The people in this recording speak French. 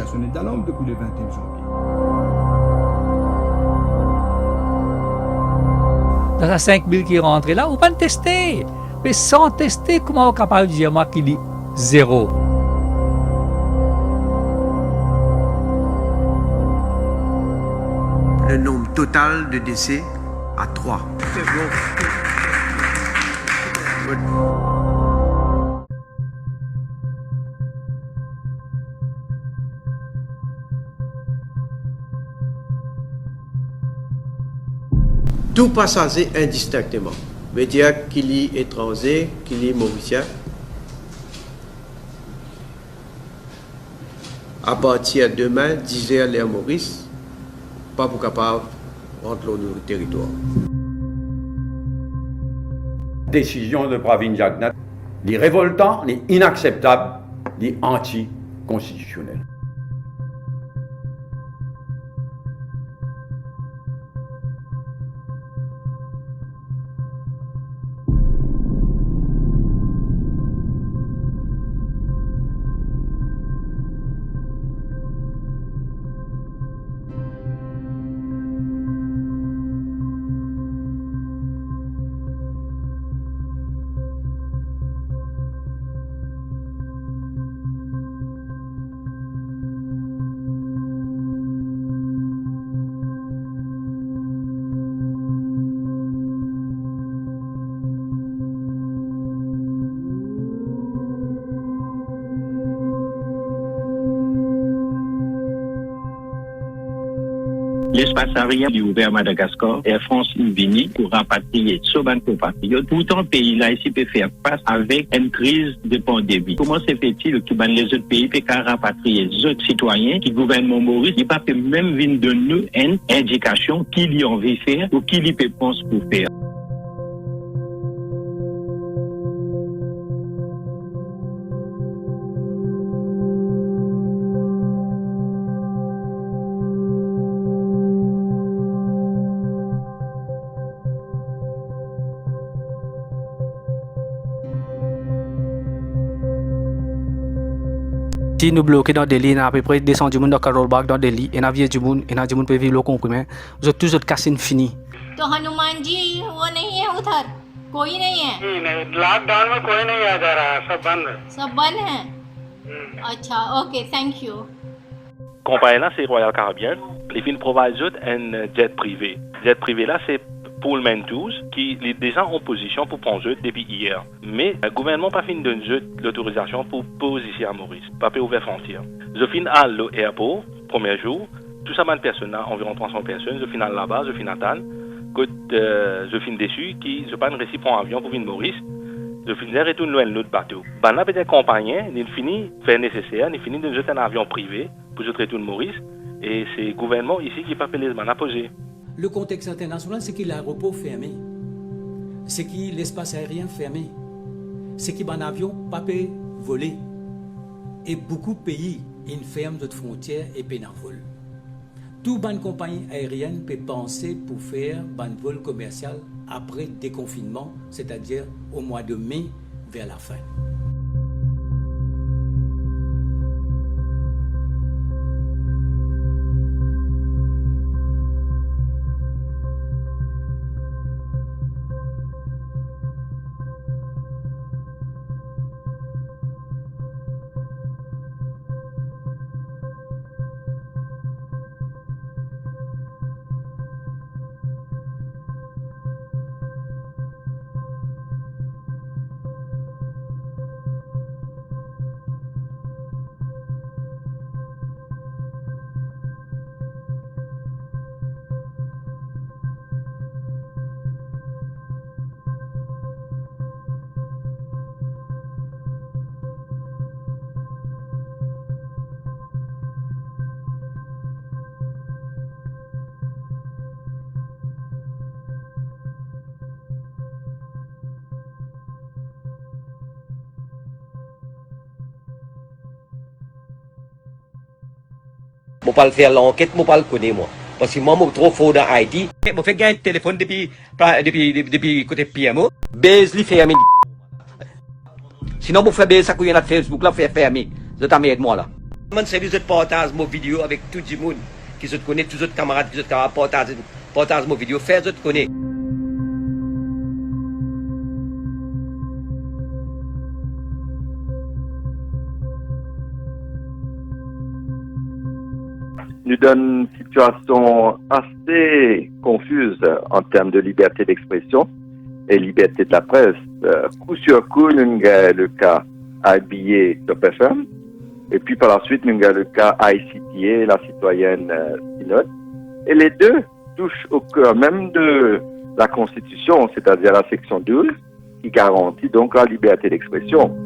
négociation est dans l'ombre depuis le 21 janvier. Dans la 5 000 qui rentrent là, on va le tester. Mais sans tester, comment on est capable de dire moi qu'il est zéro? Le nombre total de décès à 3. Tout passager indistinctement, veut dire qu'il est étranger, qu'il est mauricien. À partir de demain, 10h, l'air Maurice, pas pour capable de rentrer dans le territoire. Décision de Pravin Jagnat, les révoltants, les inacceptables, les anticonstitutionnels. L'espace aérien est ouvert à Madagascar. Air France venu pour rapatrier souvent compatriotes. Pourtant, le pays là ici peut faire face avec une crise de pandémie. Comment se fait-il que les autres pays peuvent rapatrier les autres citoyens qui gouvernement Maurice, ils peuvent même venir de nous une indication qu'il y a envie de faire ou qu'il y peut penser pour faire. Si nous bloquons dans Delhi, à peu près descendu dans Karolbagh dans Delhi, et n'a du monde, et n'a du monde peut vivre le comprimé, vous êtes tous cassés fini. तो हनुमान जी वो नहीं है उधर कोई नहीं है नहीं लॉकडाउन में कोई नहीं आ जा रहा है सब बंद है सब बंद है अच्छा okay thank you Compagnie là, c'est Royal Caribbean. Les films proposent un jet privé. Jet privé là, c'est Pullman 12 qui est déjà en position pour prendre jet depuis hier. Mais le gouvernement n'a pas fini de donner l'autorisation pour poser ici à Maurice. Pas pu ouvrir frontière. Je finis à l'aéroport, premier jour. Tout ça, personnes là, environ 300 personnes. Je finis là-bas, je finis à Tal. Je finis dessus, qui je pas réussi pour un avion pour venir Maurice. Je finis de retourner loin de notre bateau. Ben là, peut-être compagnie, il finit faire nécessaire, il finit de jeter un avion privé pour je retourner Maurice. Et c'est le gouvernement ici qui n'a pas fait les à poser. Le contexte international, c'est qu'il y a l'aéroport fermé, c'est qu'il l'espace aérien fermé, c'est qu'il y a un avion pas peut voler. Et beaucoup de pays, ils ferment notre frontière et peine en vol. Toute bonne compagnie aérienne peut penser pour faire un vol commercial après déconfinement, c'est-à-dire au mois de mai vers la fin. Je ne vais pas faire l'enquête, je ne vais pas le connaître moi. Parce que moi, je suis trop fort dans Haïti. Je fais gagner un téléphone depuis côté PMO. Baise les fermé. Sinon, je fais baise ça couille dans Facebook là, faire fermer. Je t'emmerde moi là. Man service de partage mon vidéo avec tout le monde qui se connaît, tous les autres camarades qui se partage mon vidéo, faire autres connaît. Nous donne une situation assez confuse en termes de liberté d'expression et liberté de la presse. Coup sur coup, nous avons le cas IBA Top FM, et puis par la suite, nous avons le cas ICTA, la citoyenne Synode. Et les deux touchent au cœur même de la Constitution, c'est-à-dire la section 12, qui garantit donc la liberté d'expression.